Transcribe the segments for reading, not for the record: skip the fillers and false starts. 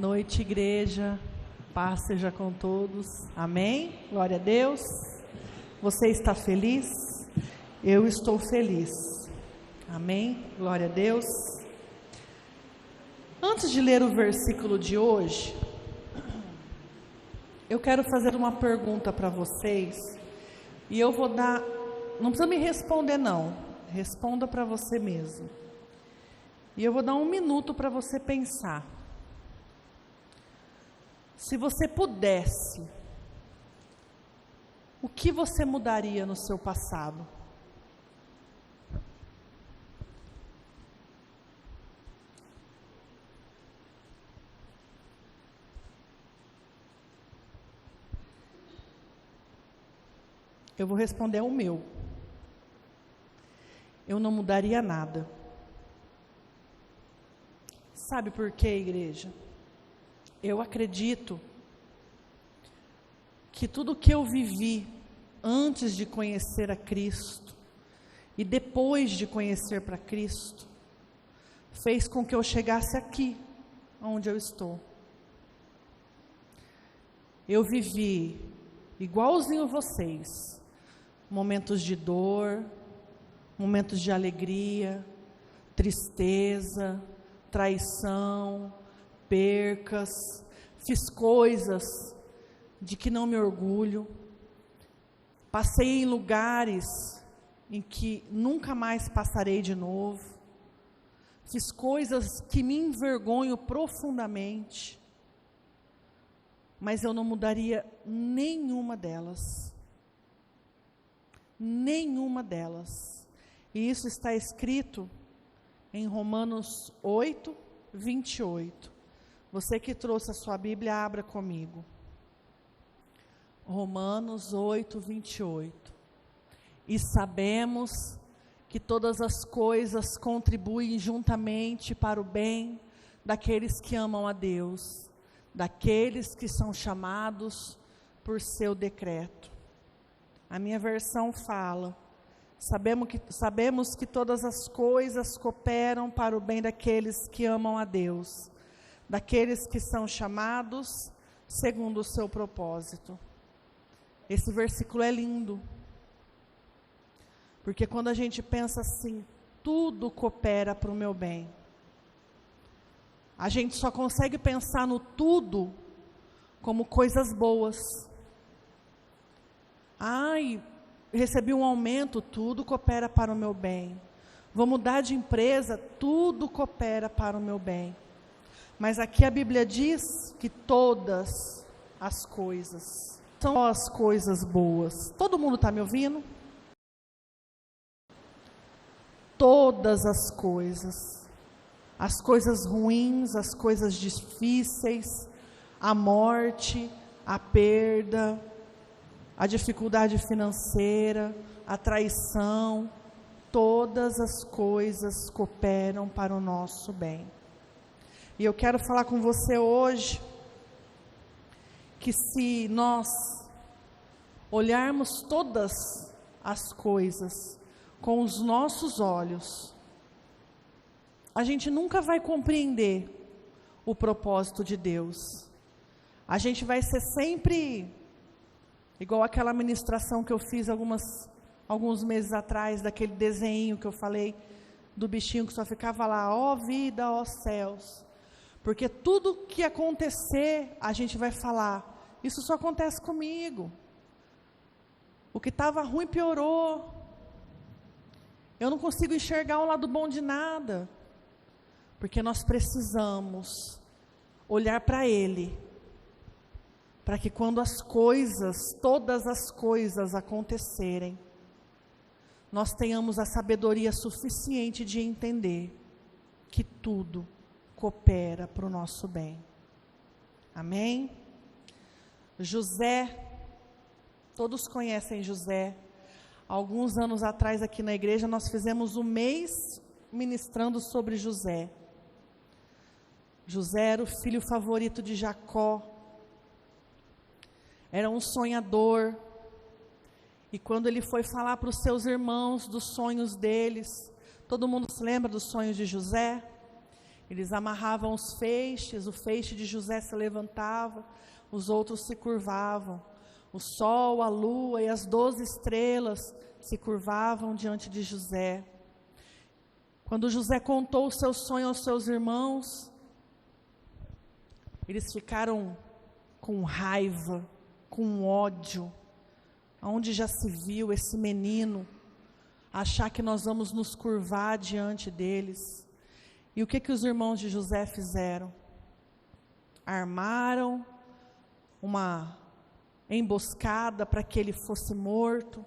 noite, igreja. Paz seja com todos. Amém? Glória a Deus. Você está feliz? Eu estou feliz. Amém? Glória a Deus. Antes de ler o versículo de hoje, eu quero fazer uma pergunta para vocês. E eu vou dar... Não precisa me responder não. Responda para você mesmo. E eu vou dar 1 minuto para você pensar. Se você pudesse, o que você mudaria no seu passado? Eu vou responder o meu. Eu não mudaria nada. Sabe por quê, igreja? Eu acredito que tudo que eu vivi antes de conhecer a Cristo e depois de conhecer para Cristo fez com que eu chegasse aqui, onde eu estou. Eu vivi igualzinho vocês, momentos de dor, momentos de alegria, tristeza, traição, percas, fiz coisas de que não me orgulho, passei em lugares em que nunca mais passarei de novo, fiz coisas que me envergonho profundamente, mas eu não mudaria nenhuma delas. Nenhuma delas. E isso está escrito em Romanos 8, 28. Você que trouxe a sua Bíblia, abra comigo. Romanos 8, 28. E sabemos que todas as coisas contribuem juntamente para o bem daqueles que amam a Deus, daqueles que são chamados por seu decreto. A minha versão fala: sabemos que todas as coisas cooperam para o bem daqueles que amam a Deus, daqueles que são chamados segundo o seu propósito. Esse versículo é lindo, porque quando a gente pensa assim, tudo coopera para o meu bem, a gente só consegue pensar no tudo como coisas boas. Ai, recebi um aumento, tudo coopera para o meu bem. Vou mudar de empresa, tudo coopera para o meu bem. Mas aqui a Bíblia diz que todas as coisas são as coisas boas. Todo mundo está me ouvindo? Todas as coisas ruins, as coisas difíceis, a morte, a perda, a dificuldade financeira, a traição, todas as coisas cooperam para o nosso bem. E eu quero falar com você hoje que se nós olharmos todas as coisas com os nossos olhos, a gente nunca vai compreender o propósito de Deus. A gente vai ser sempre igual aquela ministração que eu fiz alguns meses atrás, daquele desenho que eu falei, do bichinho que só ficava lá, ó vida, ó céus. Porque tudo que acontecer, a gente vai falar, isso só acontece comigo. O que estava ruim piorou. Eu não consigo enxergar um lado bom de nada. Porque nós precisamos olhar para Ele, para que quando as coisas, todas as coisas acontecerem, nós tenhamos a sabedoria suficiente de entender que tudo coopera para o nosso bem. Amém? José, todos conhecem José. Alguns anos atrás aqui na igreja nós fizemos um mês ministrando sobre José. José era o filho favorito de Jacó. Era um sonhador. E quando ele foi falar para os seus irmãos dos sonhos deles, todo mundo se lembra dos sonhos de José? Eles amarravam os feixes, o feixe de José se levantava, os outros se curvavam. O sol, a lua e as 12 estrelas se curvavam diante de José. Quando José contou o seu sonho aos seus irmãos, eles ficaram com raiva, com ódio. Onde já se viu esse menino achar que nós vamos nos curvar diante deles? E o que os irmãos de José fizeram? Armaram uma emboscada para que ele fosse morto.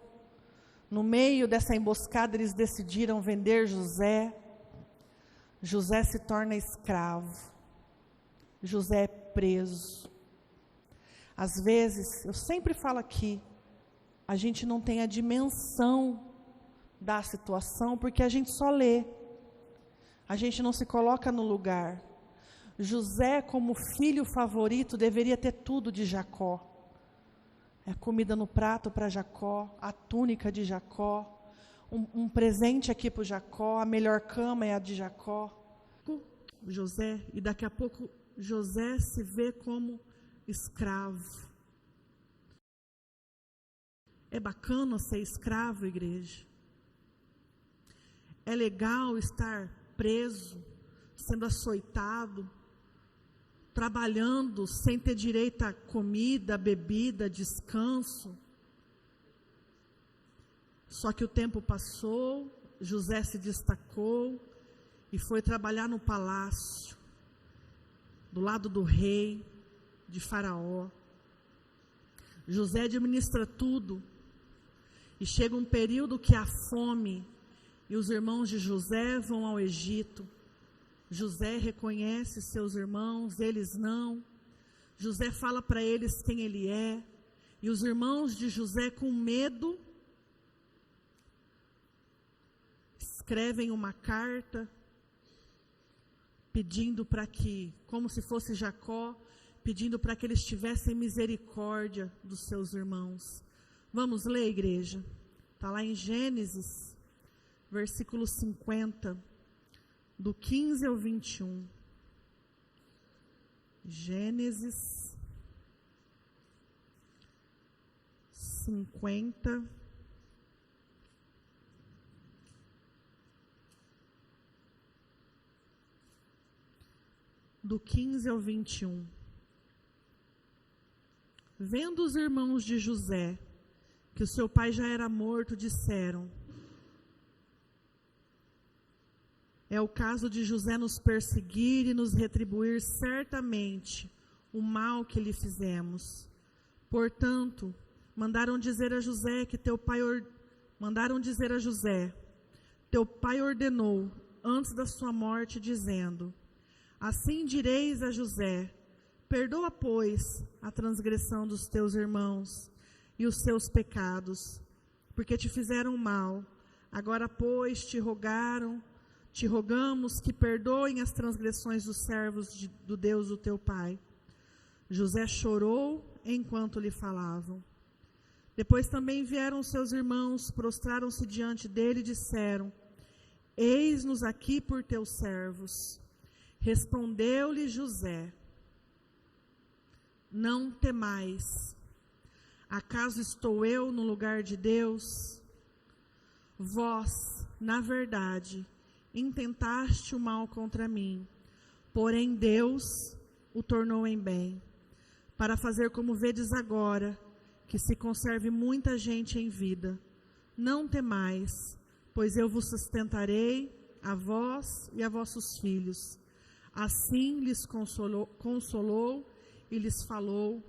No meio dessa emboscada eles decidiram vender José. José se torna escravo. José é preso. Às vezes, eu sempre falo aqui, a gente não tem a dimensão da situação porque a gente só lê. A gente não se coloca no lugar. José, como filho favorito, deveria ter tudo de Jacó. A comida no prato para Jacó, a túnica de Jacó, um presente aqui para o Jacó, a melhor cama é a de Jacó. José, e daqui a pouco José se vê como escravo. É bacana ser escravo, igreja? É legal estar preso, sendo açoitado, trabalhando sem ter direito a comida, bebida, descanso. Só que o tempo passou, José se destacou e foi trabalhar no palácio, do lado do rei, de Faraó. José administra tudo. E chega um período que há fome, e os irmãos de José vão ao Egito. José reconhece seus irmãos, eles não. José fala para eles quem ele é. E os irmãos de José, com medo, escrevem uma carta pedindo para que, como se fosse Jacó, pedindo para que eles tivessem misericórdia dos seus irmãos. Vamos ler, igreja? Está lá em Gênesis, versículo 50. Do 15 ao 21. Gênesis 50. Do 15 ao 21. Vendo os irmãos de José que o seu pai já era morto, disseram: é o caso de José nos perseguir e nos retribuir certamente o mal que lhe fizemos. Portanto, mandaram dizer a José, teu pai ordenou antes da sua morte, dizendo: assim direis a José: perdoa, pois, a transgressão dos teus irmãos e os seus pecados, porque te fizeram mal. Agora, pois, te rogamos que perdoem as transgressões dos servos do Deus do teu pai. José chorou enquanto lhe falavam. Depois também vieram seus irmãos, prostraram-se diante dele e disseram: eis-nos aqui por teus servos. Respondeu-lhe José: não temais. Acaso estou eu no lugar de Deus? Vós, na verdade, intentaste o mal contra mim, porém Deus o tornou em bem, para fazer como vedes agora, que se conserve muita gente em vida. Não temais, pois eu vos sustentarei, a vós e a vossos filhos. Assim lhes consolou e lhes falou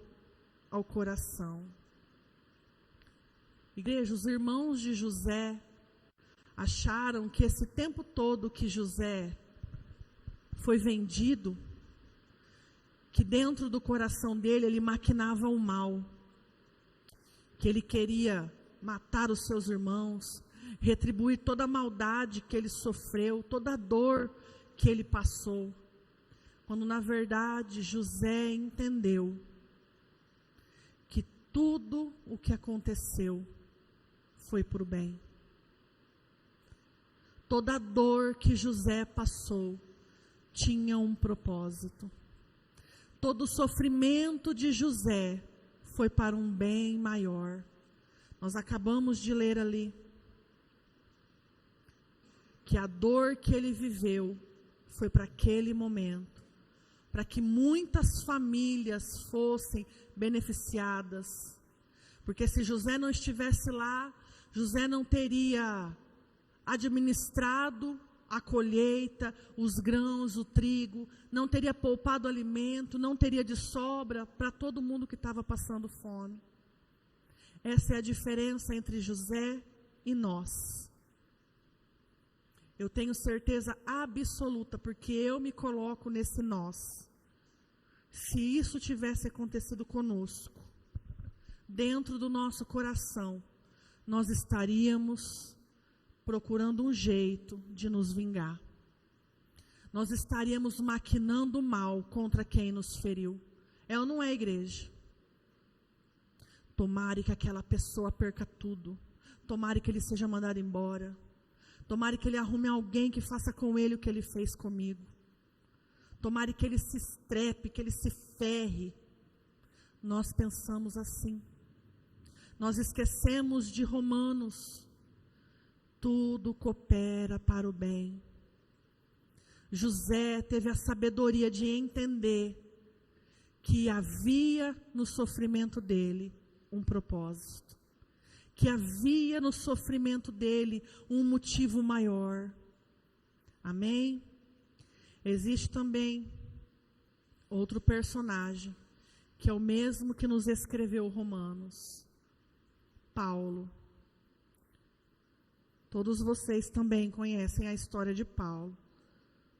ao coração. Igreja, os irmãos de José acharam que esse tempo todo que José foi vendido, que dentro do coração dele ele maquinava o mal, que ele queria matar os seus irmãos, retribuir toda a maldade que ele sofreu, toda a dor que ele passou, quando na verdade José entendeu que tudo o que aconteceu foi por bem. Toda a dor que José passou, tinha um propósito. Todo o sofrimento de José foi para um bem maior. Nós acabamos de ler ali que a dor que ele viveu foi para aquele momento, para que muitas famílias fossem beneficiadas. Porque se José não estivesse lá, José não teria administrado a colheita, os grãos, o trigo, não teria poupado alimento, não teria de sobra para todo mundo que estava passando fome. Essa é a diferença entre José e nós. Eu tenho certeza absoluta, porque eu me coloco nesse nós. Se isso tivesse acontecido conosco, dentro do nosso coração, nós estaríamos procurando um jeito de nos vingar. Nós estaríamos maquinando mal contra quem nos feriu. É ou não é, igreja? Tomara que aquela pessoa perca tudo. Tomara que ele seja mandado embora. Tomara que ele arrume alguém que faça com ele o que ele fez comigo. Tomara que ele se estrepe, que ele se ferre. Nós pensamos assim. Nós esquecemos de Romanos. Tudo coopera para o bem. José teve a sabedoria de entender que havia no sofrimento dele um propósito. Que havia no sofrimento dele um motivo maior. Amém? Existe também outro personagem, que é o mesmo que nos escreveu Romanos, Paulo. Todos vocês também conhecem a história de Paulo.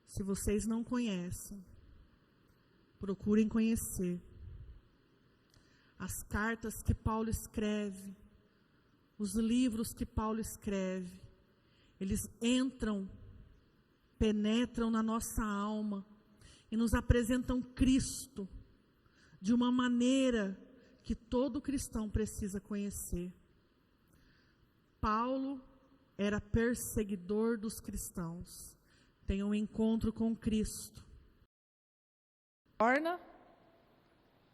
Se vocês não conhecem, procurem conhecer. As cartas que Paulo escreve, os livros que Paulo escreve, eles entram, penetram na nossa alma e nos apresentam Cristo de uma maneira que todo cristão precisa conhecer. Paulo era perseguidor dos cristãos. Tem um encontro com Cristo. Torna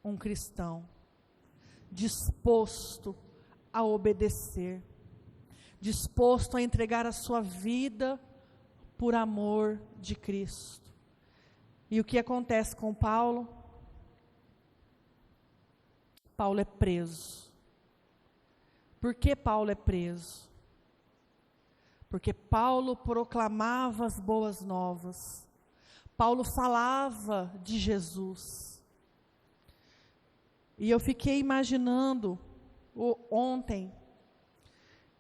um cristão disposto a obedecer, disposto a entregar a sua vida por amor de Cristo. E o que acontece com Paulo? Paulo é preso. Por que Paulo é preso? Porque Paulo proclamava as boas novas. Paulo falava de Jesus. E eu fiquei imaginando ontem,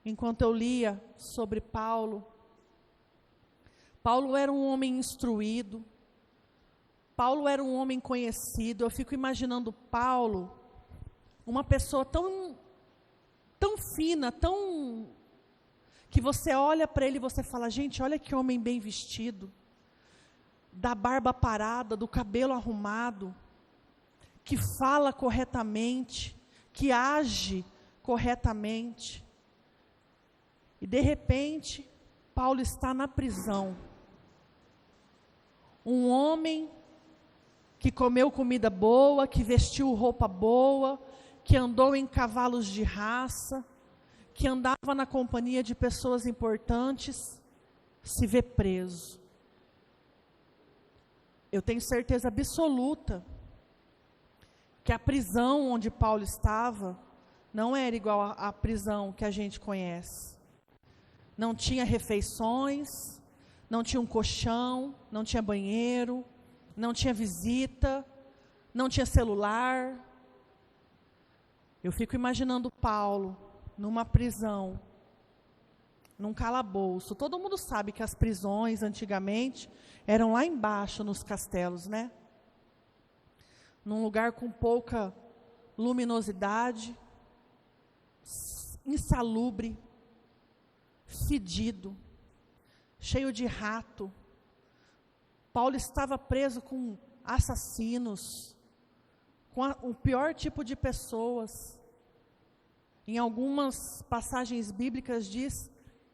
enquanto eu lia sobre Paulo. Paulo era um homem instruído. Paulo era um homem conhecido. Eu fico imaginando Paulo, uma pessoa tão fina, que você olha para ele e você fala, gente, olha que homem bem vestido, da barba parada, do cabelo arrumado, que fala corretamente, que age corretamente. E de repente, Paulo está na prisão. Um homem que comeu comida boa, que vestiu roupa boa, que andou em cavalos de raça, que andava na companhia de pessoas importantes, se vê preso. Eu tenho certeza absoluta que a prisão onde Paulo estava não era igual à prisão que a gente conhece. Não tinha refeições, não tinha um colchão, não tinha banheiro, não tinha visita, não tinha celular. Eu fico imaginando Paulo numa prisão, num calabouço. Todo mundo sabe que as prisões antigamente eram lá embaixo nos castelos, né? Num lugar com pouca luminosidade, insalubre, fedido, cheio de rato. Paulo estava preso com assassinos, com o pior tipo de pessoas. Em algumas passagens bíblicas diz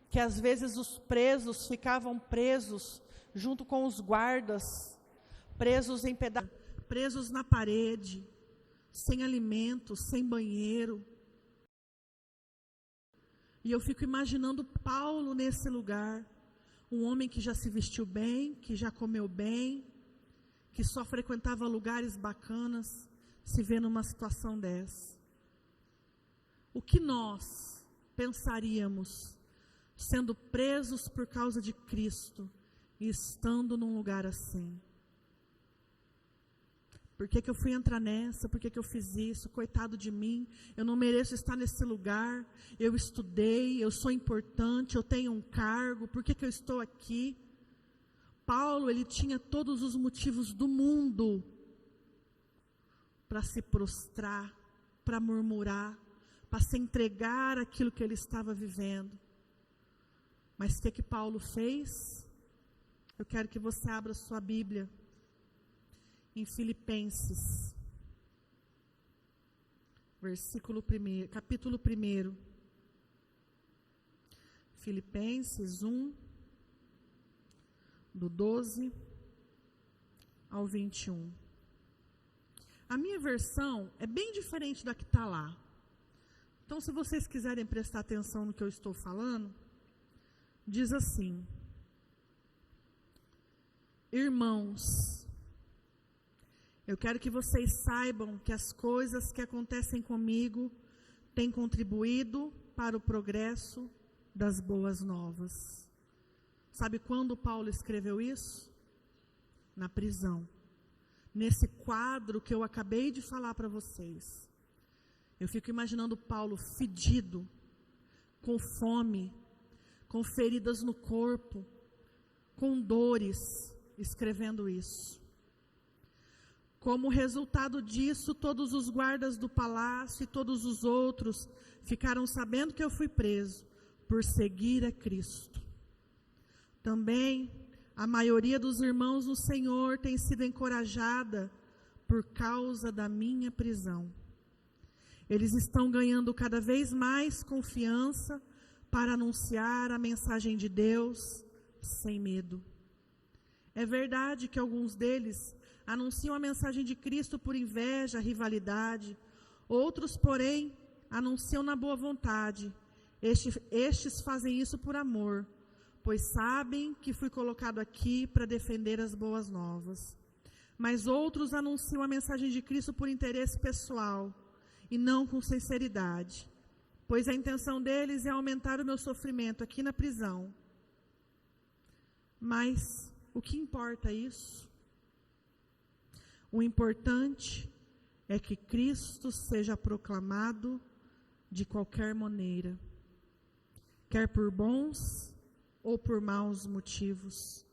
que às vezes os presos ficavam presos junto com os guardas presos em pedaços, presos na parede, sem alimento, sem banheiro. E eu fico imaginando Paulo nesse lugar, um homem que já se vestiu bem, que já comeu bem, que só frequentava lugares bacanas, se vê numa situação dessa. O que nós pensaríamos sendo presos por causa de Cristo e estando num lugar assim? Por que eu fui entrar nessa? Por que eu fiz isso? Coitado de mim, eu não mereço estar nesse lugar. Eu estudei, eu sou importante, eu tenho um cargo, por que eu estou aqui? Paulo, ele tinha todos os motivos do mundo para se prostrar, para murmurar, para se entregar àquilo que ele estava vivendo. Mas o que Paulo fez? Eu quero que você abra sua Bíblia em Filipenses, capítulo 1. Filipenses 1, do 12 ao 21. A minha versão é bem diferente da que está lá. Então, se vocês quiserem prestar atenção no que eu estou falando, diz assim: irmãos, eu quero que vocês saibam que as coisas que acontecem comigo têm contribuído para o progresso das boas novas. Sabe quando Paulo escreveu isso? Na prisão. Nesse quadro que eu acabei de falar para vocês. Eu fico imaginando Paulo fedido, com fome, com feridas no corpo, com dores, escrevendo isso. Como resultado disso, todos os guardas do palácio e todos os outros ficaram sabendo que eu fui preso por seguir a Cristo. Também a maioria dos irmãos no Senhor tem sido encorajada por causa da minha prisão. Eles estão ganhando cada vez mais confiança para anunciar a mensagem de Deus sem medo. É verdade que alguns deles anunciam a mensagem de Cristo por inveja, rivalidade. Outros, porém, anunciam na boa vontade. Estes fazem isso por amor, pois sabem que fui colocado aqui para defender as boas novas. Mas outros anunciam a mensagem de Cristo por interesse pessoal e não com sinceridade, pois a intenção deles é aumentar o meu sofrimento aqui na prisão. Mas o que importa isso? O importante é que Cristo seja proclamado de qualquer maneira, quer por bons ou por maus motivos.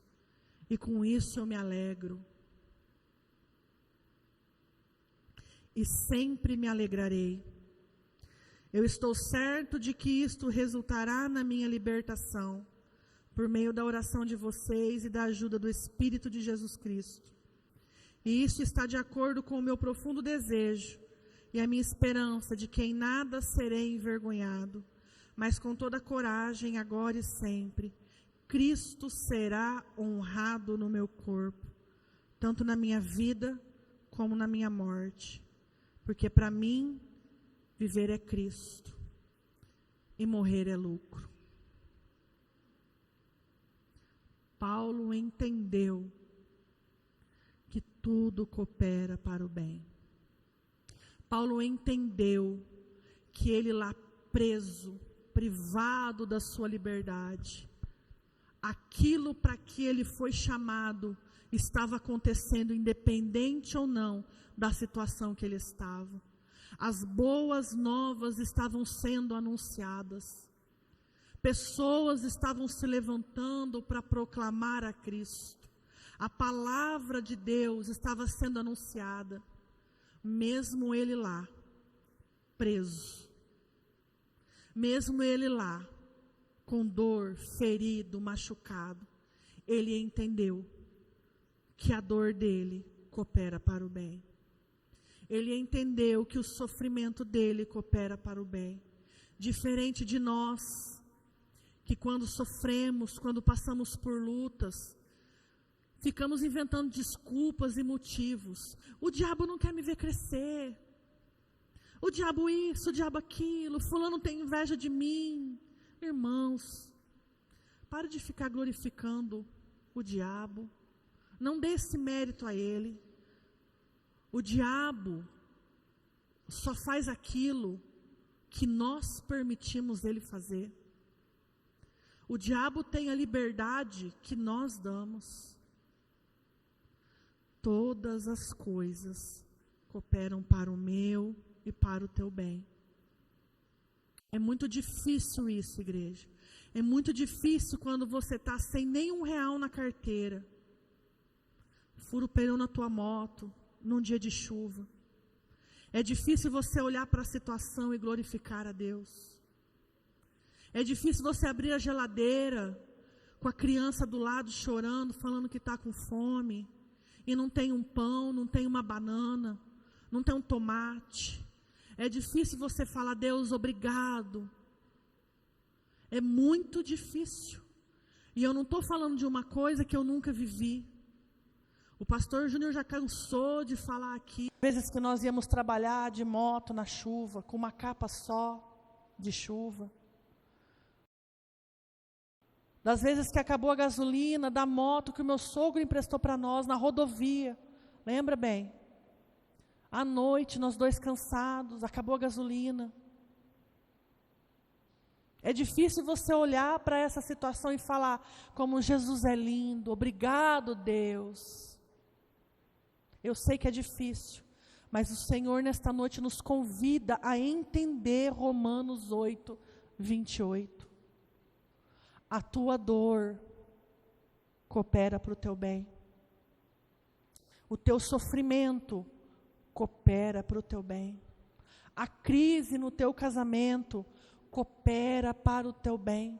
E com isso eu me alegro. E sempre me alegrarei. Eu estou certo de que isto resultará na minha libertação, por meio da oração de vocês e da ajuda do Espírito de Jesus Cristo. E isso está de acordo com o meu profundo desejo e a minha esperança de que em nada serei envergonhado, mas com toda coragem, agora e sempre, Cristo será honrado no meu corpo, tanto na minha vida como na minha morte. Porque para mim, viver é Cristo e morrer é lucro. Paulo entendeu que tudo coopera para o bem. Paulo entendeu que ele lá preso, privado da sua liberdade, aquilo para que ele foi chamado estava acontecendo, independente ou não da situação que ele estava. As boas novas estavam sendo anunciadas. Pessoas estavam se levantando para proclamar a Cristo. A palavra de Deus estava sendo anunciada, mesmo ele lá, preso. Mesmo ele lá, com dor, ferido, machucado, ele entendeu que a dor dele coopera para o bem. Ele entendeu que o sofrimento dele coopera para o bem. Diferente de nós, que quando sofremos, quando passamos por lutas, ficamos inventando desculpas e motivos. O diabo não quer me ver crescer. O diabo isso, o diabo aquilo, fulano tem inveja de mim. Irmãos, pare de ficar glorificando o diabo. Não dê esse mérito a ele. O diabo só faz aquilo que nós permitimos ele fazer. O diabo tem a liberdade que nós damos. Todas as coisas cooperam para o meu e para o teu bem. É muito difícil isso, igreja. É muito difícil quando você está sem nenhum real na carteira. Fura o pneu na tua moto, num dia de chuva. É difícil você olhar para a situação e glorificar a Deus. É difícil você abrir a geladeira com a criança do lado chorando, falando que está com fome, e não tem um pão, não tem uma banana, não tem um tomate. É difícil você falar, Deus, obrigado. É muito difícil. E eu não estou falando de uma coisa que eu nunca vivi. O pastor Júnior já cansou de falar aqui. Vezes que nós íamos trabalhar de moto na chuva, com uma capa só de chuva. Das vezes que acabou a gasolina da moto que o meu sogro emprestou para nós na rodovia. Lembra bem? À noite, nós dois cansados, acabou a gasolina. É difícil você olhar para essa situação e falar, como Jesus é lindo, obrigado, Deus. Eu sei que é difícil, mas o Senhor nesta noite nos convida a entender Romanos 8, 28. A tua dor coopera para o teu bem. O teu sofrimento coopera para o teu bem. A crise no teu casamento coopera para o teu bem.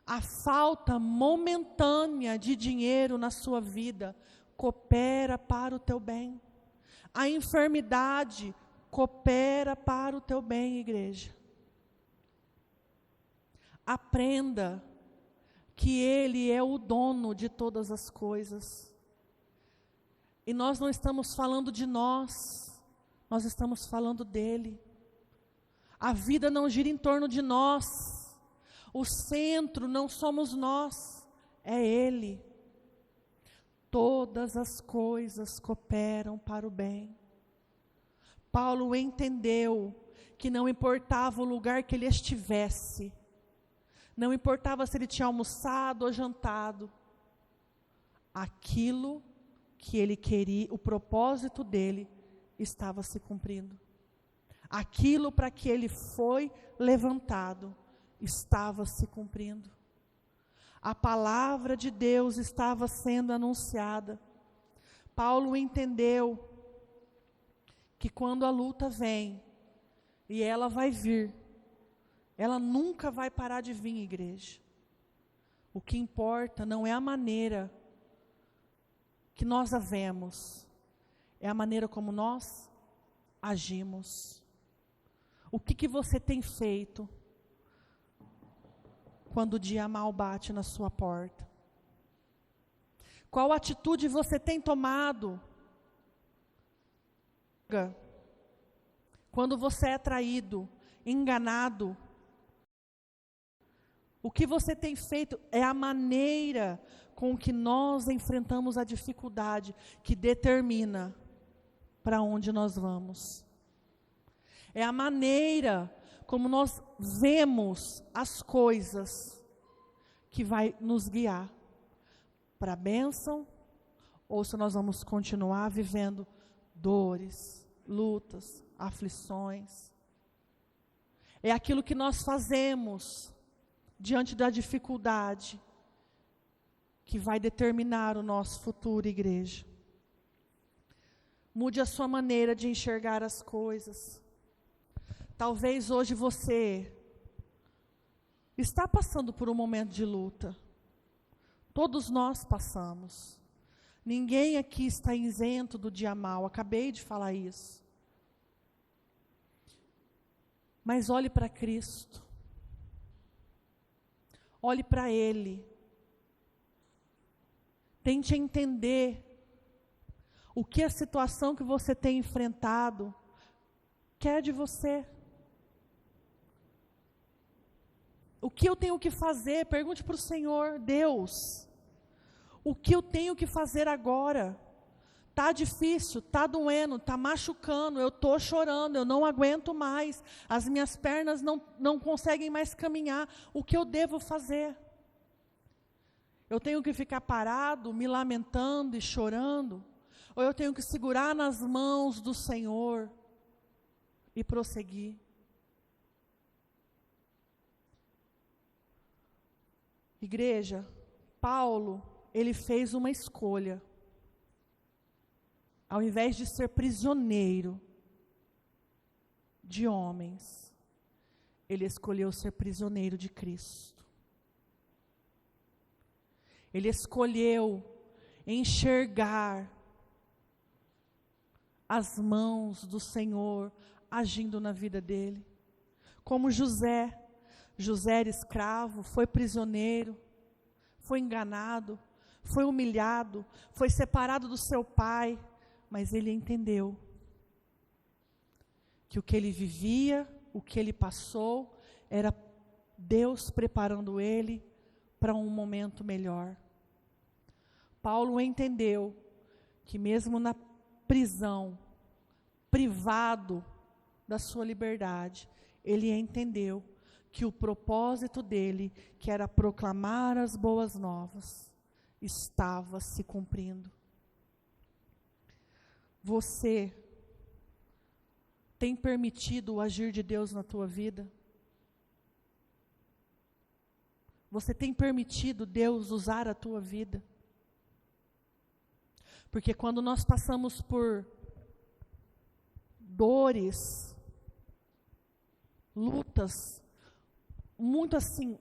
A falta momentânea de dinheiro na sua vida coopera para o teu bem. A enfermidade coopera para o teu bem, igreja. Aprenda que Ele é o dono de todas as coisas. E nós não estamos falando de nós estamos falando dEle. A vida não gira em torno de nós. O centro não somos nós, é Ele. Todas as coisas cooperam para o bem. Paulo entendeu que não importava o lugar que ele estivesse, não importava se ele tinha almoçado ou jantado, aquilo que ele queria, o propósito dele estava se cumprindo. Aquilo para que ele foi levantado estava se cumprindo. A palavra de Deus estava sendo anunciada. Paulo entendeu que quando a luta vem, e ela vai vir, ela nunca vai parar de vir, igreja. O que importa não é a maneira que nós a vemos, é a maneira como nós agimos. O que você tem feito quando o dia mal bate na sua porta? Qual atitude você tem tomado quando você é traído, enganado? O que você tem feito é a maneira com que nós enfrentamos a dificuldade que determina para onde nós vamos. É a maneira como nós vemos as coisas que vai nos guiar para a bênção, ou se nós vamos continuar vivendo dores, lutas, aflições. É aquilo que nós fazemos diante da dificuldade que vai determinar o nosso futuro, igreja. Mude a sua maneira de enxergar as coisas. Talvez hoje você está passando por um momento de luta. Todos nós passamos. Ninguém aqui está isento do dia mal. Acabei de falar isso. Mas olhe para Cristo. Olhe para Ele. Tente entender o que a situação que você tem enfrentado quer de você. O que eu tenho que fazer? Pergunte para o Senhor, Deus, o que eu tenho que fazer agora? Está difícil, está doendo, está machucando, eu estou chorando, eu não aguento mais, as minhas pernas não conseguem mais caminhar, o que eu devo fazer? Eu tenho que ficar parado, me lamentando e chorando? Ou eu tenho que segurar nas mãos do Senhor e prosseguir? Igreja, Paulo, ele fez uma escolha. Ao invés de ser prisioneiro de homens, ele escolheu ser prisioneiro de Cristo. Ele escolheu enxergar as mãos do Senhor agindo na vida dele. Como José era escravo, foi prisioneiro, foi enganado, foi humilhado, foi separado do seu pai, mas ele entendeu que o que ele vivia, o que ele passou, era Deus preparando ele para um momento melhor. Paulo entendeu que mesmo na prisão, privado da sua liberdade, ele entendeu que o propósito dele, que era proclamar as boas novas, estava se cumprindo. Você tem permitido o agir de Deus na tua vida? Você tem permitido Deus usar a tua vida? Porque quando nós passamos por dores, lutas, muito assim,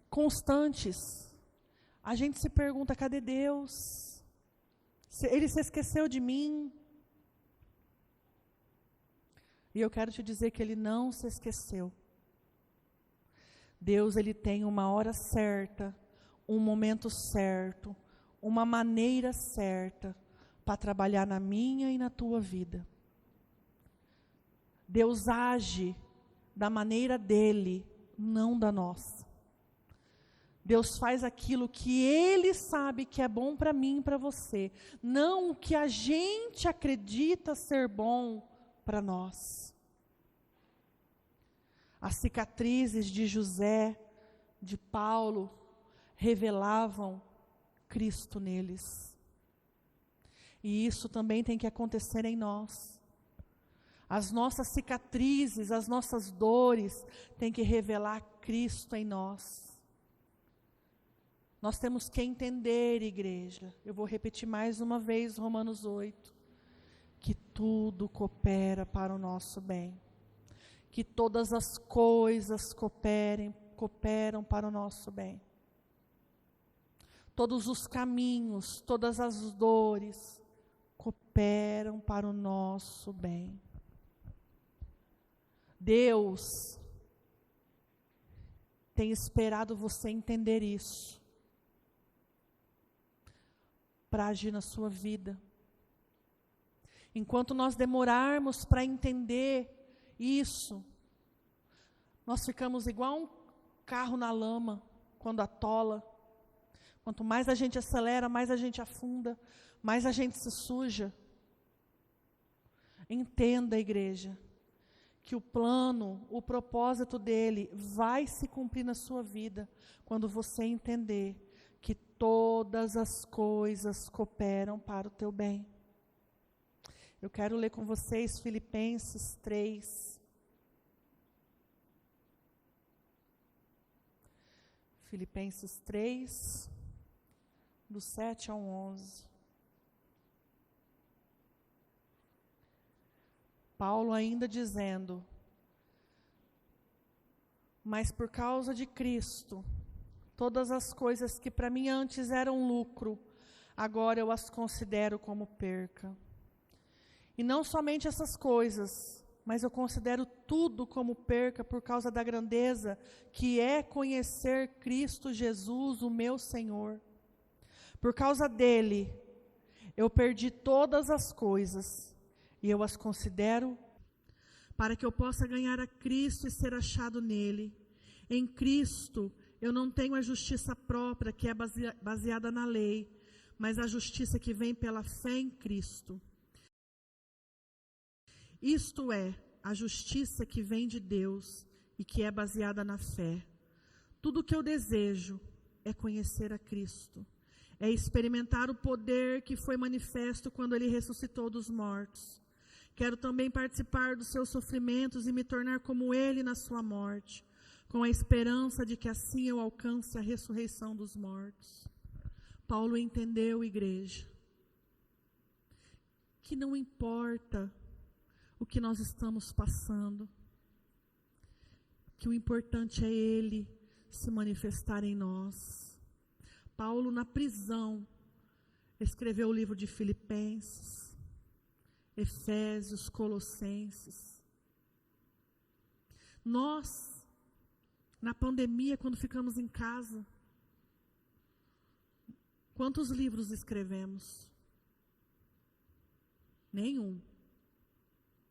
constantes, a gente se pergunta, cadê Deus? Ele se esqueceu de mim? E eu quero te dizer que Ele não se esqueceu. Deus, Ele tem uma hora certa, um momento certo, uma maneira certa para trabalhar na minha e na tua vida. Deus age da maneira dEle, não da nossa. Deus faz aquilo que Ele sabe que é bom para mim e para você, não o que a gente acredita ser bom para nós. As cicatrizes de José, de Paulo, revelavam Cristo neles. E isso também tem que acontecer em nós. As nossas cicatrizes, as nossas dores, têm que revelar Cristo em nós. Nós temos que entender, igreja, eu vou repetir mais uma vez Romanos 8, que tudo coopera para o nosso bem. Que todas as coisas cooperam para o nosso bem. Todos os caminhos, todas as dores, cooperam para o nosso bem. Deus tem esperado você entender isso, para agir na sua vida. Enquanto nós demorarmos para entender isso, nós ficamos igual um carro na lama, quando atola. Quanto mais a gente acelera, mais a gente afunda, mais a gente se suja. Entenda, igreja, que o plano, o propósito dele vai se cumprir na sua vida, quando você entender que todas as coisas cooperam para o teu bem. Eu quero ler com vocês Filipenses 3. Filipenses 3, do 7 ao 11. Paulo ainda dizendo: mas por causa de Cristo, todas as coisas que para mim antes eram lucro, agora eu as considero como perca. E não somente essas coisas, mas eu considero tudo como perca por causa da grandeza que é conhecer Cristo Jesus, o meu Senhor. Por causa dele, eu perdi todas as coisas e eu as considero para que eu possa ganhar a Cristo e ser achado nele. Em Cristo, eu não tenho a justiça própria que é baseada na lei, mas a justiça que vem pela fé em Cristo. Isto é, a justiça que vem de Deus e que é baseada na fé. Tudo o que eu desejo é conhecer a Cristo, é experimentar o poder que foi manifesto quando Ele ressuscitou dos mortos. Quero também participar dos seus sofrimentos e me tornar como Ele na sua morte, com a esperança de que assim eu alcance a ressurreição dos mortos. Paulo entendeu, igreja, que não importa o que nós estamos passando, que o importante é Ele se manifestar em nós. Paulo, na prisão, escreveu o livro de Filipenses, Efésios, Colossenses. Nós, na pandemia, quando ficamos em casa, quantos livros escrevemos? Nenhum.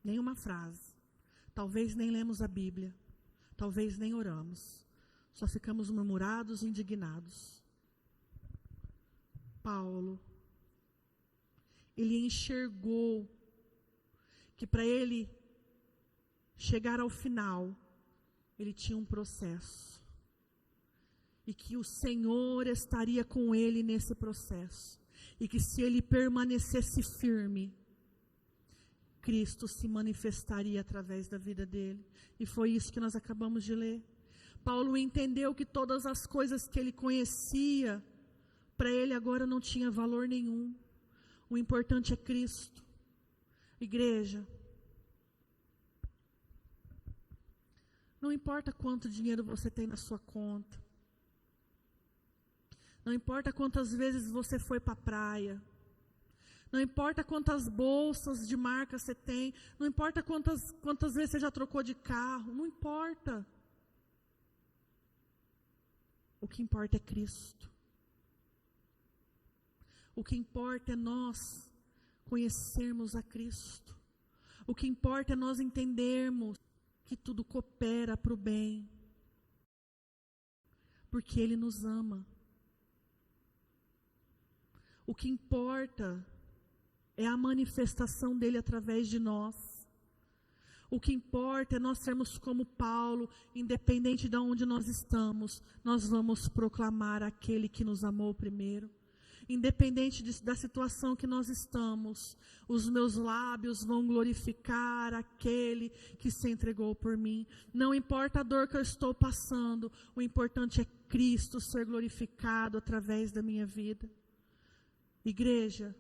Nenhuma frase. Talvez nem lemos a Bíblia. Talvez nem oramos. Só ficamos murmurados e indignados. Paulo, ele enxergou que para ele chegar ao final, ele tinha um processo. E que o Senhor estaria com ele nesse processo. E que se ele permanecesse firme, Cristo se manifestaria através da vida dele. E foi isso que nós acabamos de ler. Paulo entendeu que todas as coisas que ele conhecia, para ele agora não tinha valor nenhum. O importante é Cristo. Igreja, não importa quanto dinheiro você tem na sua conta. Não importa quantas vezes você foi para a praia. Não importa quantas bolsas de marca você tem. Não importa quantas vezes você já trocou de carro. Não importa. O que importa é Cristo. O que importa é nós conhecermos a Cristo. O que importa é nós entendermos que tudo coopera para o bem. Porque Ele nos ama. O que importa é a manifestação dele através de nós. O que importa é nós sermos como Paulo, independente de onde nós estamos, nós vamos proclamar aquele que nos amou primeiro. Independente da situação que nós estamos, os meus lábios vão glorificar aquele que se entregou por mim. Não importa a dor que eu estou passando, o importante é Cristo ser glorificado através da minha vida. Igreja,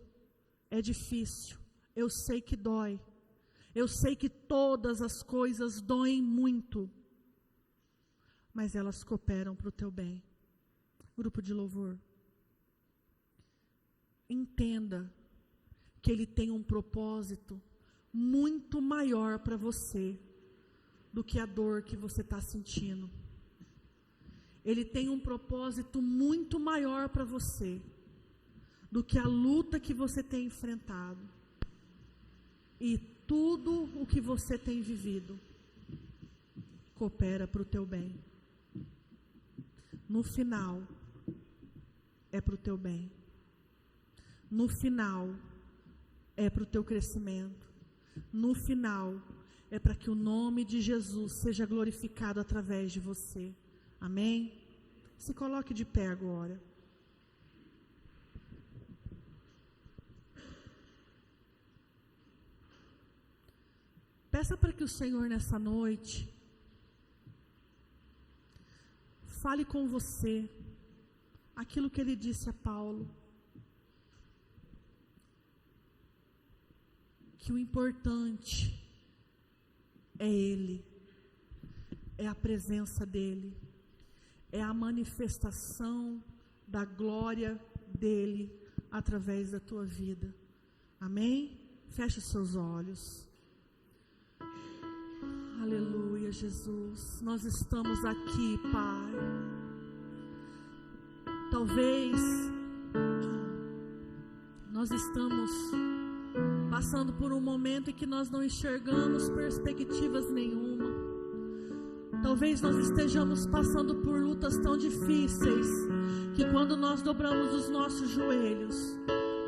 é difícil, eu sei que dói, eu sei que todas as coisas doem muito, mas elas cooperam para o teu bem. Grupo de louvor, entenda que Ele tem um propósito muito maior para você do que a dor que você está sentindo. Ele tem um propósito muito maior para você do que a luta que você tem enfrentado e tudo o que você tem vivido coopera para o teu bem. No final, é para o teu bem. No final, é para o teu crescimento. No final, é para que o nome de Jesus seja glorificado através de você. Amém? Se coloque de pé agora. Peça para que o Senhor nessa noite fale com você aquilo que Ele disse a Paulo. Que o importante é Ele, é a presença dEle, é a manifestação da glória dEle através da tua vida. Amém? Feche os seus olhos. Aleluia, Jesus. Nós estamos aqui, Pai. Talvez nós estamos passando por um momento em que nós não enxergamos perspectivas nenhuma. Talvez nós estejamos passando por lutas tão difíceis que quando nós dobramos os nossos joelhos,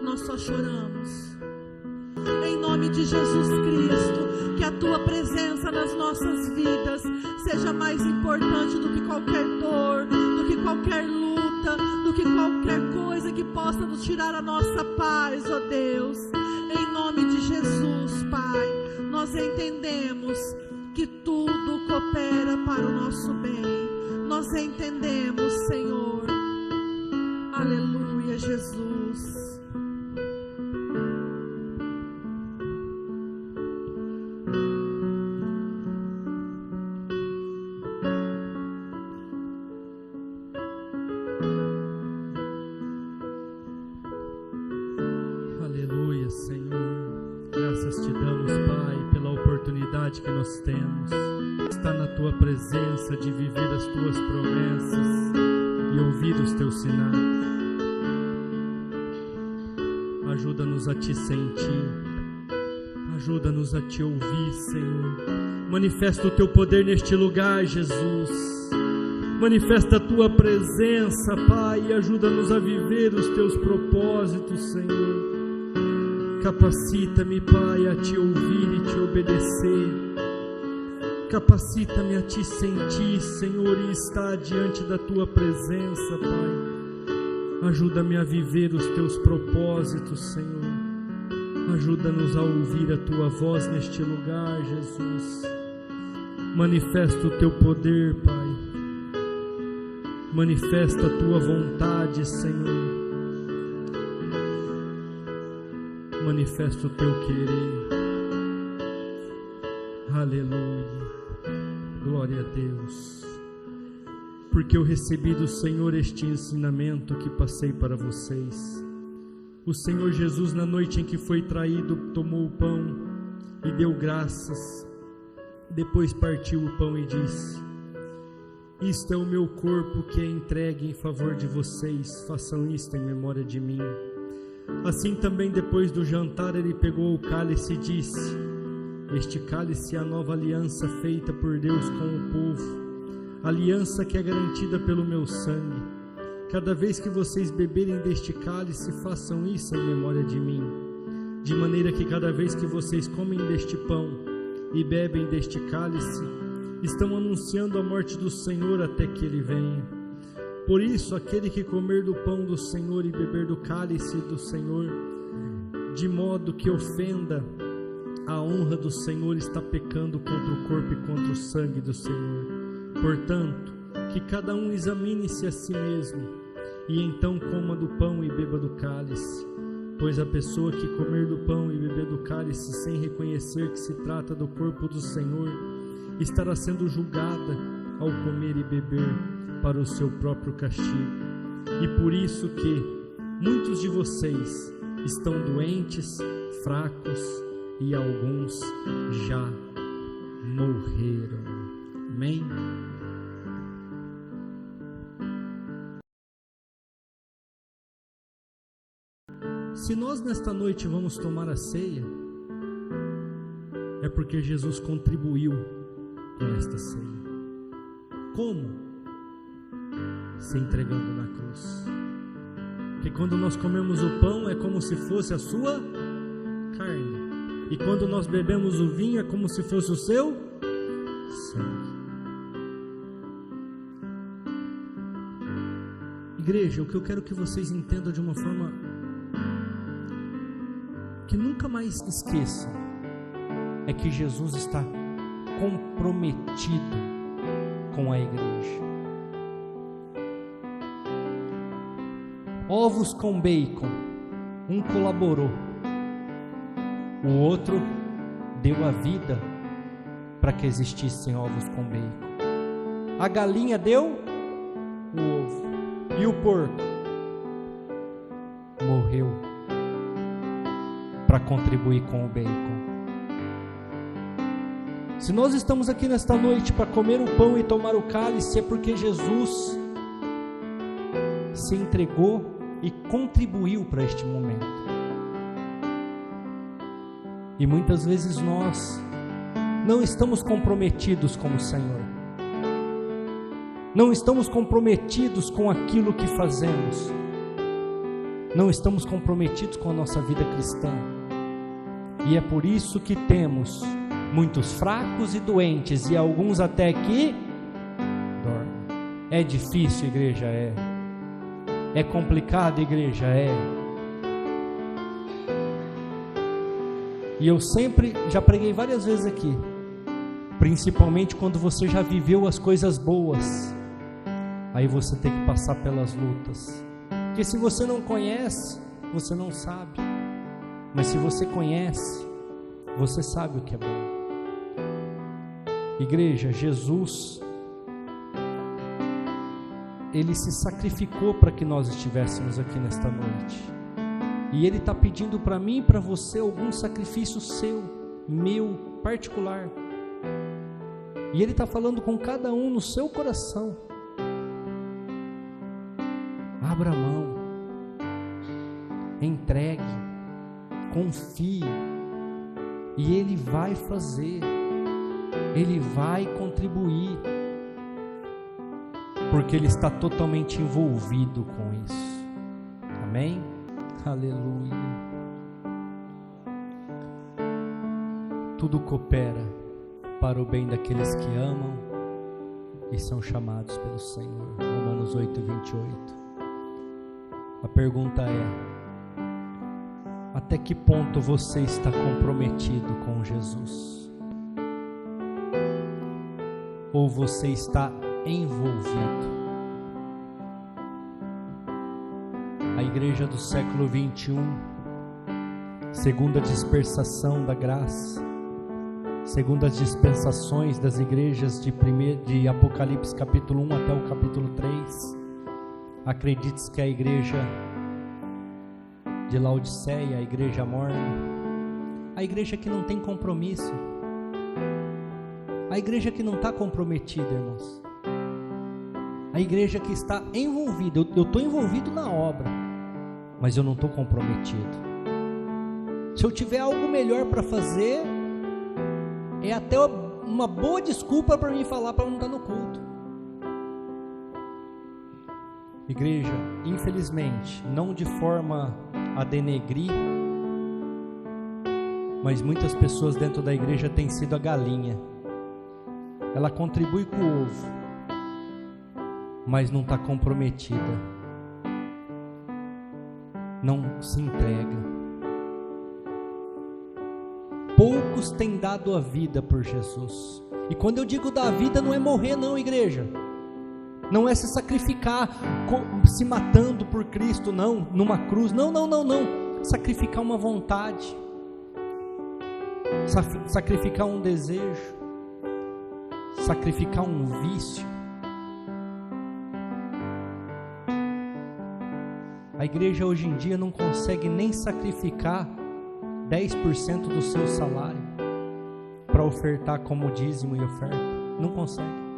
nós só choramos. Em nome de Jesus Cristo, que a Tua presença nas nossas vidas seja mais importante do que qualquer dor, do que qualquer luta, do que qualquer coisa que possa nos tirar a nossa paz, ó Deus. Em nome de Jesus, Pai, nós entendemos que tudo coopera para o nosso bem. Nós entendemos, Senhor. Aleluia, Jesus. Aleluia, Senhor. Graças te damos, Pai, pela oportunidade que nós temos. Estar na Tua presença, de viver as Tuas promessas e ouvir os Teus sinais. Ajuda-nos a Te sentir, ajuda-nos a Te ouvir, Senhor. Manifesta o Teu poder neste lugar, Jesus. Manifesta a Tua presença, Pai, e ajuda-nos a viver os Teus propósitos, Senhor. Capacita-me, Pai, a Te ouvir e Te obedecer. Capacita-me a Te sentir, Senhor, e estar diante da Tua presença, Pai. Ajuda-me a viver os Teus propósitos, Senhor. Ajuda-nos a ouvir a Tua voz neste lugar, Jesus. Manifesta o Teu poder, Pai. Manifesta a Tua vontade, Senhor. Manifesta o Teu querer. Aleluia. Glória a Deus. Porque eu recebi do Senhor este ensinamento que passei para vocês. O Senhor Jesus, na noite em que foi traído, tomou o pão e deu graças. Depois partiu o pão e disse: isto é o meu corpo que é entregue em favor de vocês. Façam isto em memória de mim. Assim também, depois do jantar, ele pegou o cálice e disse: este cálice é a nova aliança feita por Deus com o povo, aliança que é garantida pelo meu sangue. Cada vez que vocês beberem deste cálice, façam isso em memória de mim. De maneira que cada vez que vocês comem deste pão e bebem deste cálice, estão anunciando a morte do Senhor até que Ele venha. Por isso, aquele que comer do pão do Senhor e beber do cálice do Senhor, de modo que ofenda a honra do Senhor, está pecando contra o corpo e contra o sangue do Senhor. Portanto, que cada um examine-se a si mesmo, e então coma do pão e beba do cálice. Pois a pessoa que comer do pão e beber do cálice sem reconhecer que se trata do corpo do Senhor, estará sendo julgada ao comer e beber para o seu próprio castigo. E por isso que muitos de vocês estão doentes, fracos, e alguns já morreram. Amém? Se nós nesta noite vamos tomar a ceia, é porque Jesus contribuiu com esta ceia. Como? Se entregando na cruz. Porque quando nós comemos o pão, é como se fosse a sua carne. E quando nós bebemos o vinho, é como se fosse o seu sangue. Igreja, o que eu quero que vocês entendam de uma forma que nunca mais esqueçam, é que Jesus está comprometido com a igreja. Ovos com bacon, um colaborou, o outro deu a vida para que existissem ovos com bacon. A galinha deu o ovo, e o porco morreu para contribuir com o bacon. Se nós estamos aqui nesta noite para comer o pão e tomar o cálice, é porque Jesus se entregou e contribuiu para este momento. E muitas vezes nós não estamos comprometidos com o Senhor. Não estamos comprometidos com aquilo que fazemos. Não estamos comprometidos com a nossa vida cristã. E é por isso que temos muitos fracos e doentes, e alguns até que dormem. É difícil, igreja? É complicado, igreja? E eu sempre, já preguei várias vezes aqui, principalmente quando você já viveu as coisas boas, aí você tem que passar pelas lutas, porque se você não conhece, você não sabe, mas se você conhece, você sabe o que é bom. Igreja, Jesus, Ele se sacrificou para que nós estivéssemos aqui nesta noite, e Ele está pedindo para mim e para você algum sacrifício seu, meu, particular, e Ele está falando com cada um no seu coração. Abra a mão, entregue, confie, e Ele vai fazer, Ele vai contribuir, porque Ele está totalmente envolvido com isso. Amém? Aleluia. Tudo coopera para o bem daqueles que amam e são chamados pelo Senhor. Romanos 8:28. A pergunta é: até que ponto você está comprometido com Jesus? Ou você está envolvido? A igreja do século 21, segunda dispersação da graça, segundo as dispensações das igrejas de Apocalipse capítulo 1 até o capítulo 3, acredite que a igreja de Laodiceia, a igreja morna, a igreja que não tem compromisso, a igreja que não está comprometida, irmãos, a igreja que está envolvida. Eu estou envolvido na obra, mas eu não estou comprometido. Se eu tiver algo melhor para fazer, é até uma boa desculpa para mim falar para não estar no culto. Igreja, infelizmente, não de forma a denegrir, mas muitas pessoas dentro da igreja têm sido a galinha. Ela contribui com o ovo, mas não está comprometida, não se entrega. Poucos têm dado a vida por Jesus. E quando eu digo dar a vida, não é morrer não, igreja. Não é se sacrificar, se matando por Cristo, não, numa cruz, não. Sacrificar uma vontade, sacrificar um desejo, sacrificar um vício. A igreja hoje em dia não consegue nem sacrificar 10% do seu salário para ofertar como dízimo e oferta. Não consegue.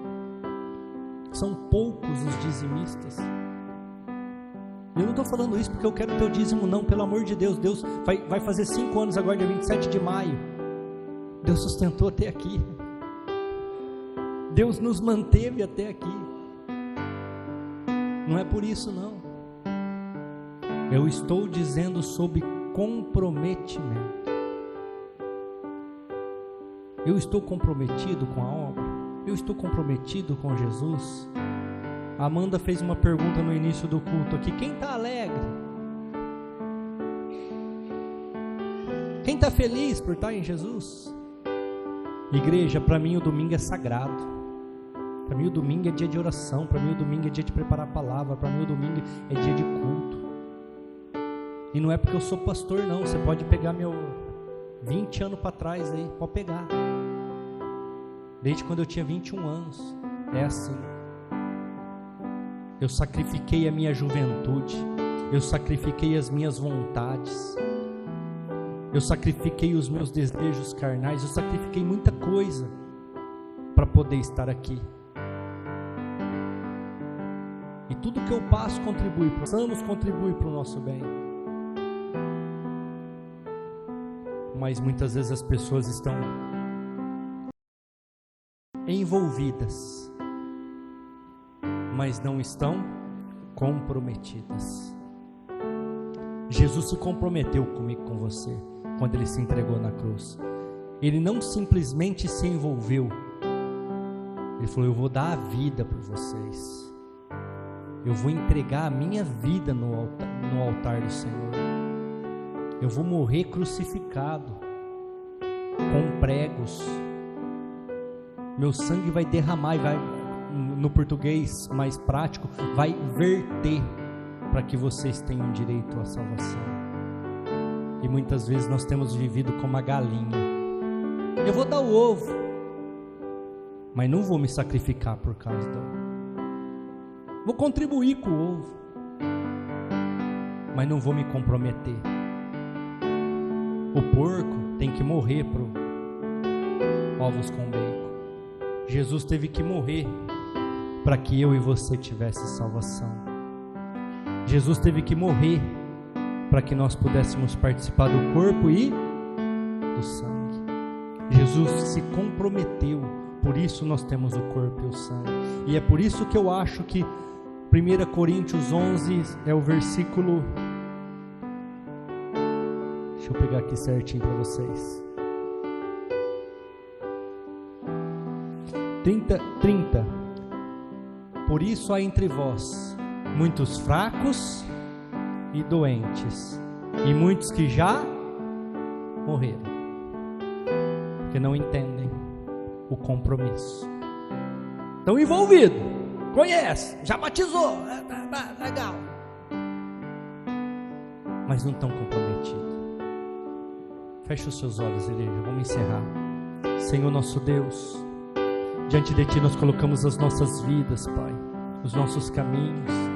São poucos os dizimistas. Eu não estou falando isso porque eu quero teu dízimo, não, pelo amor de Deus. Deus vai fazer 5 anos agora, dia 27 de maio. Deus sustentou até aqui. Deus nos manteve até aqui. Não é por isso, não. Eu estou dizendo sobre comprometimento. Eu estou comprometido com a obra. Eu estou comprometido com Jesus. A Amanda fez uma pergunta no início do culto aqui: quem está alegre? Quem está feliz por estar em Jesus? Igreja, para mim o domingo é sagrado. Para mim o domingo é dia de oração. Para mim o domingo é dia de preparar a palavra. Para mim o domingo é dia de culto. E não é porque eu sou pastor, não. Você pode pegar meu 20 anos para trás aí, pode pegar. Desde quando eu tinha 21 anos, é assim. Eu sacrifiquei a minha juventude, eu sacrifiquei as minhas vontades, eu sacrifiquei os meus desejos carnais, eu sacrifiquei muita coisa para poder estar aqui. E tudo que eu passo contribui, possamos contribuir para o nosso bem. mas muitas vezes as pessoas estão envolvidas, mas não estão comprometidas. Jesus se comprometeu comigo, com você, quando Ele se entregou na cruz. Ele não simplesmente se envolveu, Ele falou: eu vou dar a vida por vocês, eu vou entregar a minha vida no altar do Senhor, eu vou morrer crucificado, com pregos, meu sangue vai derramar, e vai, no português mais prático, vai verter, para que vocês tenham direito à salvação. E muitas vezes nós temos vivido como a galinha: eu vou dar o ovo, mas não vou me sacrificar por causa do ovo. Vou contribuir com o ovo, mas não vou me comprometer. O porco tem que morrer para ovos com bacon. Jesus teve que morrer para que eu e você tivesse salvação. Jesus teve que morrer para que nós pudéssemos participar do corpo e do sangue. Jesus se comprometeu, por isso nós temos o corpo e o sangue. E é por isso que eu acho que 1 Coríntios 11 é o versículo, deixa eu pegar aqui certinho para vocês, 30. Por isso há entre vós muitos fracos e doentes, e muitos que já morreram, porque não entendem o compromisso. Estão envolvidos, conhece, já batizou, legal, mas não estão comprometidos. Feche os seus olhos, igreja, vamos encerrar. Senhor nosso Deus, diante de Ti nós colocamos as nossas vidas, Pai, os nossos caminhos.